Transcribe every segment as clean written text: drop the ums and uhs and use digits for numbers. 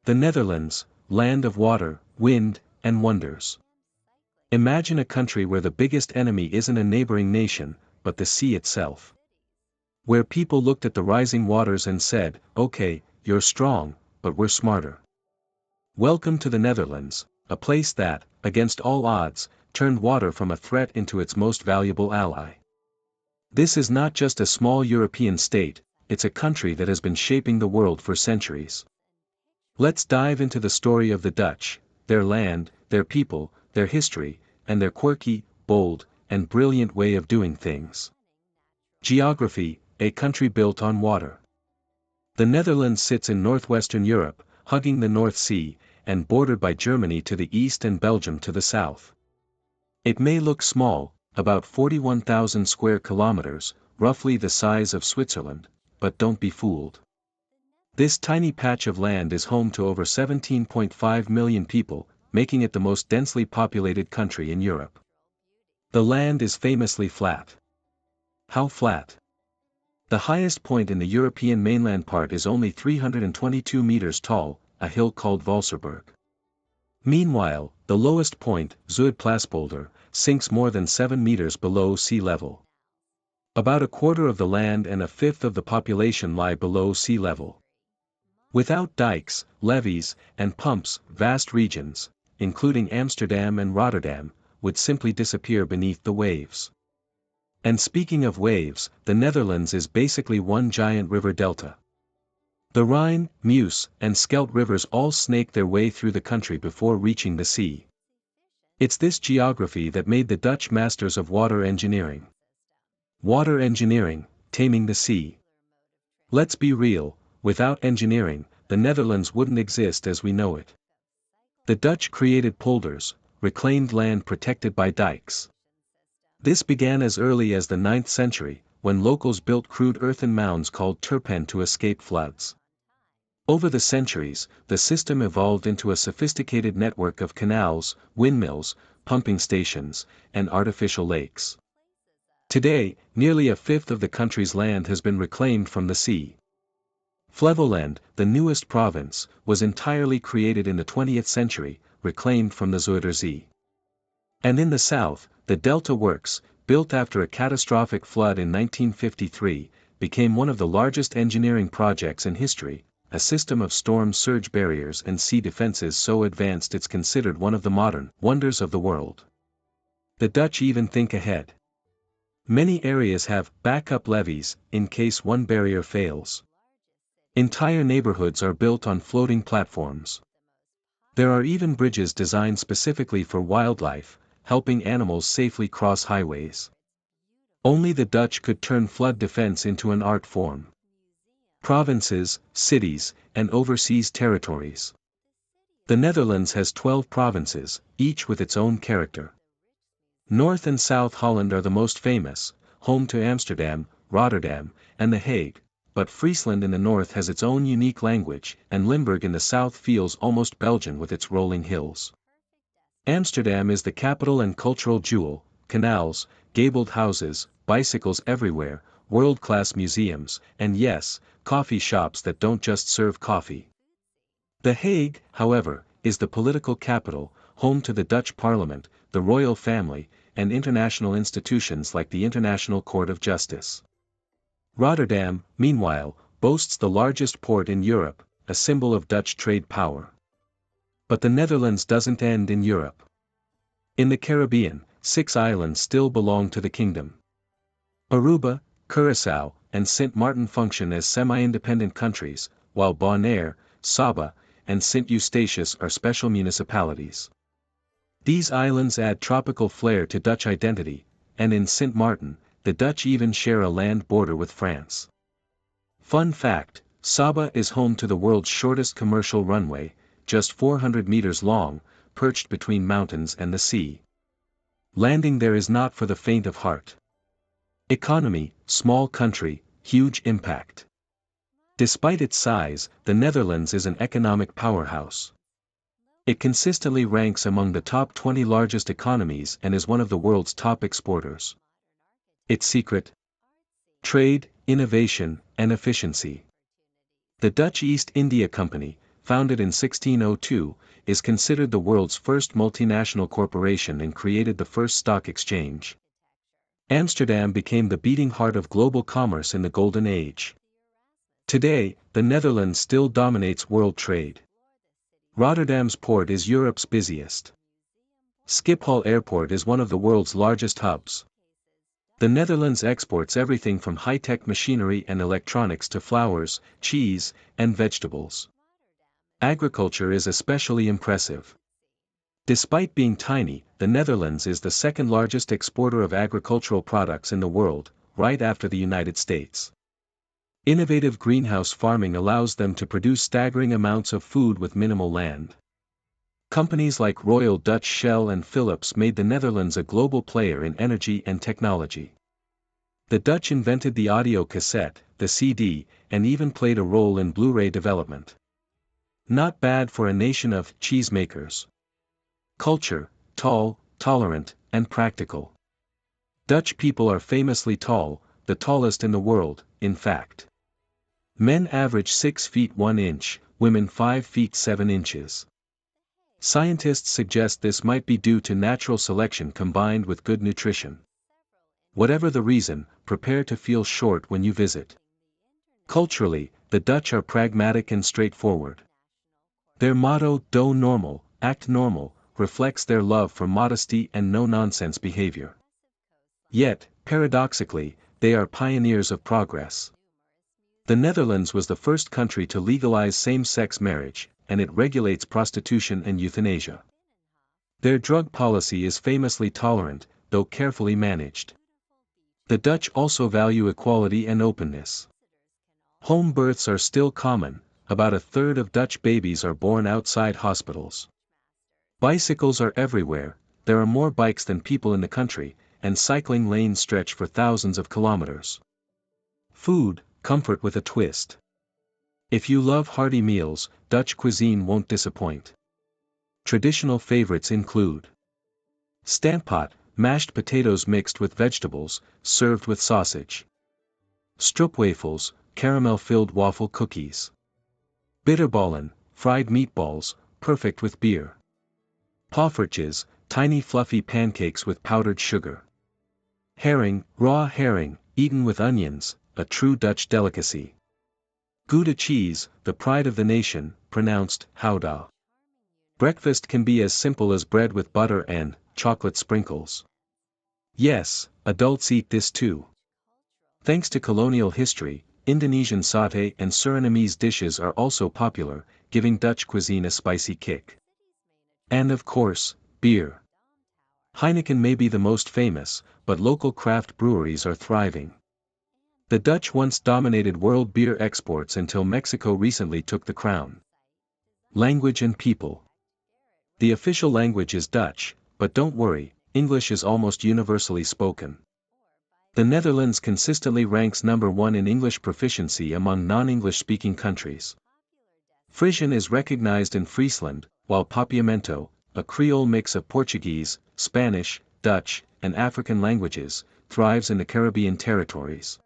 The Netherlands, land of water, wind, and wonders. Imagine a country where the biggest enemy isn't a neighboring nation, but the sea itself. Where people looked at the rising waters and said, okay, you're strong, but we're smarter. Welcome to the Netherlands, a place that, against all odds, turned water from a threat into its most valuable ally. This is not just a small European state, it's a country that has been shaping the world for centuries. Let's dive into the story of the Dutch, their land, their people, their history, and their quirky, bold, and brilliant way of doing things. Geography, a country built on water. The Netherlands sits in northwestern Europe, hugging the North Sea, and bordered by Germany to the east and Belgium to the south. It may look small, about 41,000 square kilometers, roughly the size of Switzerland, but don't be fooled. This tiny patch of land is home to over 17.5 million people, making it the most densely populated country in Europe. The land is famously flat. How flat? The highest point in the European mainland part is only 322 meters tall, a hill called Valserberg. Meanwhile, the lowest point, Zuidplaspolder, sinks more than 7 meters below sea level. About a quarter of the land and a fifth of the population lie below sea level. Without dikes, levees, and pumps, vast regions, including Amsterdam and Rotterdam, would simply disappear beneath the waves. And speaking of waves, the Netherlands is basically one giant river delta. The Rhine, Meuse, and Scheldt rivers all snake their way through the country before reaching the sea. It's this geography that made the Dutch masters of water engineering. Water engineering, taming the sea. Let's be real, without engineering, the Netherlands wouldn't exist as we know it. The Dutch created polders, reclaimed land protected by dikes. This began as early as the 9th century, when locals built crude earthen mounds called turpen to escape floods. Over the centuries, the system evolved into a sophisticated network of canals, windmills, pumping stations, and artificial lakes. Today, nearly a fifth of the country's land has been reclaimed from the sea. Flevoland, the newest province, was entirely created in the 20th century, reclaimed from the Zuiderzee. And in the south, the Delta Works, built after a catastrophic flood in 1953, became one of the largest engineering projects in history, a system of storm surge barriers and sea defenses so advanced it's considered one of the modern wonders of the world. The Dutch even think ahead. Many areas have backup levees, in case one barrier fails. Entire neighborhoods are built on floating platforms. There are even bridges designed specifically for wildlife, helping animals safely cross highways. Only the Dutch could turn flood defense into an art form. Provinces, cities, and overseas territories. The Netherlands has 12 provinces, each with its own character. North and South Holland are the most famous, home to Amsterdam, Rotterdam, and The Hague, but Friesland in the north has its own unique language, and Limburg in the south feels almost Belgian with its rolling hills. Amsterdam is the capital and cultural jewel, canals, gabled houses, bicycles everywhere, world-class museums, and yes, coffee shops that don't just serve coffee. The Hague, however, is the political capital, home to the Dutch parliament, the royal family, and international institutions like the International Court of Justice. Rotterdam, meanwhile, boasts the largest port in Europe, a symbol of Dutch trade power. But the Netherlands doesn't end in Europe. In the Caribbean, 6 islands still belong to the kingdom. Aruba, Curaçao, and Sint Maarten function as semi-independent countries, while Bonaire, Saba, and Sint Eustatius are special municipalities. These islands add tropical flair to Dutch identity, and in Sint Maarten, the Dutch even share a land border with France. Fun fact, Saba is home to the world's shortest commercial runway, just 400 meters long, perched between mountains and the sea. Landing there is not for the faint of heart. Economy, small country, huge impact. Despite its size, the Netherlands is an economic powerhouse. It consistently ranks among the top 20 largest economies and is one of the world's top exporters. Its secret? Trade, innovation, and efficiency. The Dutch East India Company, founded in 1602, is considered the world's first multinational corporation and created the first stock exchange. Amsterdam became the beating heart of global commerce in the Golden Age. Today, the Netherlands still dominates world trade. Rotterdam's port is Europe's busiest. Schiphol Airport is one of the world's largest hubs. The Netherlands exports everything from high-tech machinery and electronics to flowers, cheese, and vegetables. Agriculture is especially impressive. Despite being tiny, the Netherlands is the second largest exporter of agricultural products in the world, right after the United States. Innovative greenhouse farming allows them to produce staggering amounts of food with minimal land. Companies like Royal Dutch Shell and Philips made the Netherlands a global player in energy and technology. The Dutch invented the audio cassette, the CD, and even played a role in Blu-ray development. Not bad for a nation of cheesemakers. Culture: tall, tolerant, and practical. Dutch people are famously tall, the tallest in the world, in fact. Men average 6 feet 1 inch, women 5 feet 7 inches. Scientists suggest this might be due to natural selection combined with good nutrition. Whatever the reason, prepare to feel short when you visit. Culturally, the Dutch are pragmatic and straightforward. Their motto, "Doe normal, act normal," reflects their love for modesty and no-nonsense behavior. Yet, paradoxically, they are pioneers of progress. The Netherlands was the first country to legalize same-sex marriage, and it regulates prostitution and euthanasia. Their drug policy is famously tolerant, though carefully managed. The Dutch also value equality and openness. Home births are still common, about a third of Dutch babies are born outside hospitals. Bicycles are everywhere, there are more bikes than people in the country, and cycling lanes stretch for thousands of kilometers. Food, comfort with a twist. If you love hearty meals, Dutch cuisine won't disappoint. Traditional favorites include stampot, mashed potatoes mixed with vegetables, served with sausage. Stroopwafels, caramel-filled waffle cookies. Bitterballen, fried meatballs, perfect with beer. Poffertjes, tiny fluffy pancakes with powdered sugar. Herring, raw herring, eaten with onions, a true Dutch delicacy. Gouda cheese, the pride of the nation, pronounced Gouda. Breakfast can be as simple as bread with butter and chocolate sprinkles. Yes, adults eat this too. Thanks to colonial history, Indonesian satay and Surinamese dishes are also popular, giving Dutch cuisine a spicy kick. And of course, beer. Heineken may be the most famous, but local craft breweries are thriving. The Dutch once dominated world beer exports until Mexico recently took the crown. Language and people. The official language is Dutch, but don't worry, English is almost universally spoken. The Netherlands consistently ranks number 1 in English proficiency among non-English speaking countries. Frisian is recognized in Friesland, while Papiamento, a Creole mix of Portuguese, Spanish, Dutch, and African languages, thrives in the Caribbean territories.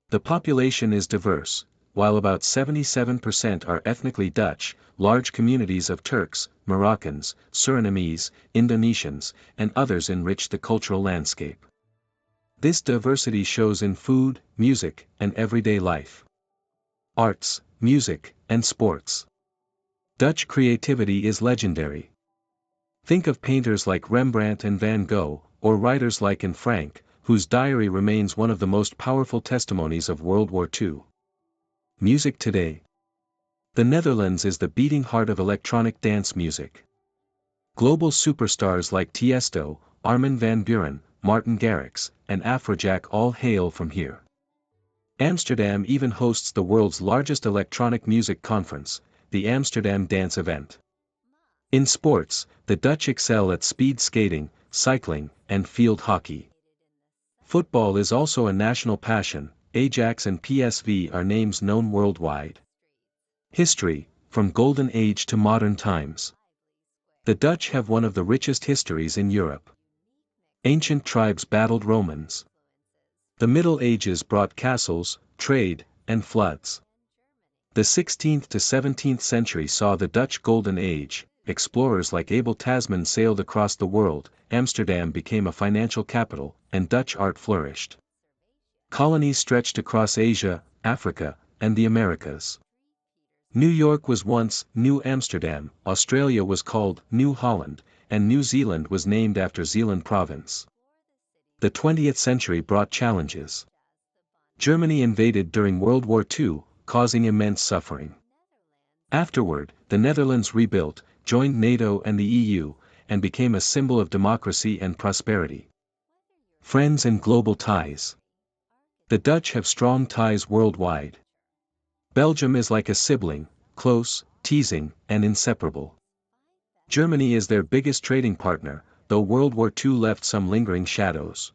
The population is diverse, while about 77% are ethnically Dutch, large communities of Turks, Moroccans, Surinamese, Indonesians, and others enrich the cultural landscape. This diversity shows in food, music, and everyday life. Arts, music, and sports. Dutch creativity is legendary. Think of painters like Rembrandt and Van Gogh, or writers like Anne Frank, whose diary remains one of the most powerful testimonies of World War II. Music today. The Netherlands is the beating heart of electronic dance music. Global superstars like Tiesto, Armin van Buuren, Martin Garrix, and Afrojack all hail from here. Amsterdam even hosts the world's largest electronic music conference, the Amsterdam Dance Event. In sports, the Dutch excel at speed skating, cycling, and field hockey. Football is also a national passion, Ajax and PSV are names known worldwide. History, from Golden Age to modern times. The Dutch have one of the richest histories in Europe. Ancient tribes battled Romans. The Middle Ages brought castles, trade, and floods. The 16th to 17th century saw the Dutch Golden Age. Explorers like Abel Tasman sailed across the world, Amsterdam became a financial capital, and Dutch art flourished. Colonies stretched across Asia, Africa, and the Americas. New York was once New Amsterdam, Australia was called New Holland, and New Zealand was named after Zeeland province. The 20th century brought challenges. Germany invaded during World War II, causing immense suffering. Afterward, the Netherlands rebuilt, joined NATO and the EU, and became a symbol of democracy and prosperity. Friends and global ties. The Dutch have strong ties worldwide. Belgium is like a sibling, close, teasing, and inseparable. Germany is their biggest trading partner, though World War II left some lingering shadows.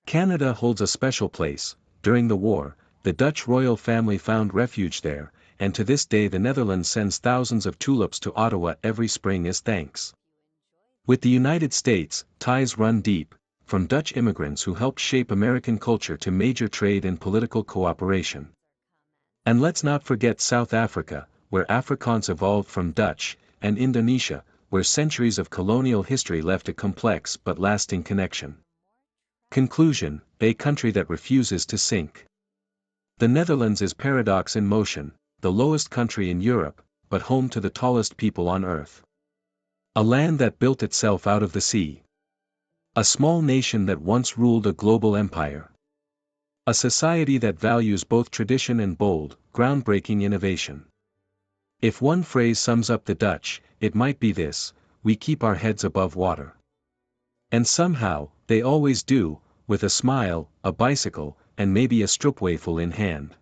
Canada holds a special place. During the war, the Dutch royal family found refuge there, and to this day the Netherlands sends thousands of tulips to Ottawa every spring as thanks. With the United States, ties run deep, from Dutch immigrants who helped shape American culture to major trade and political cooperation. And let's not forget South Africa, where Afrikaans evolved from Dutch, and Indonesia, where centuries of colonial history left a complex but lasting connection. Conclusion: a country that refuses to sink. The Netherlands is paradox in motion, the lowest country in Europe, but home to the tallest people on earth. A land that built itself out of the sea. A small nation that once ruled a global empire. A society that values both tradition and bold, groundbreaking innovation. If one phrase sums up the Dutch, it might be this: we keep our heads above water. And somehow, they always do, with a smile, a bicycle, and maybe a stroopwafel in hand.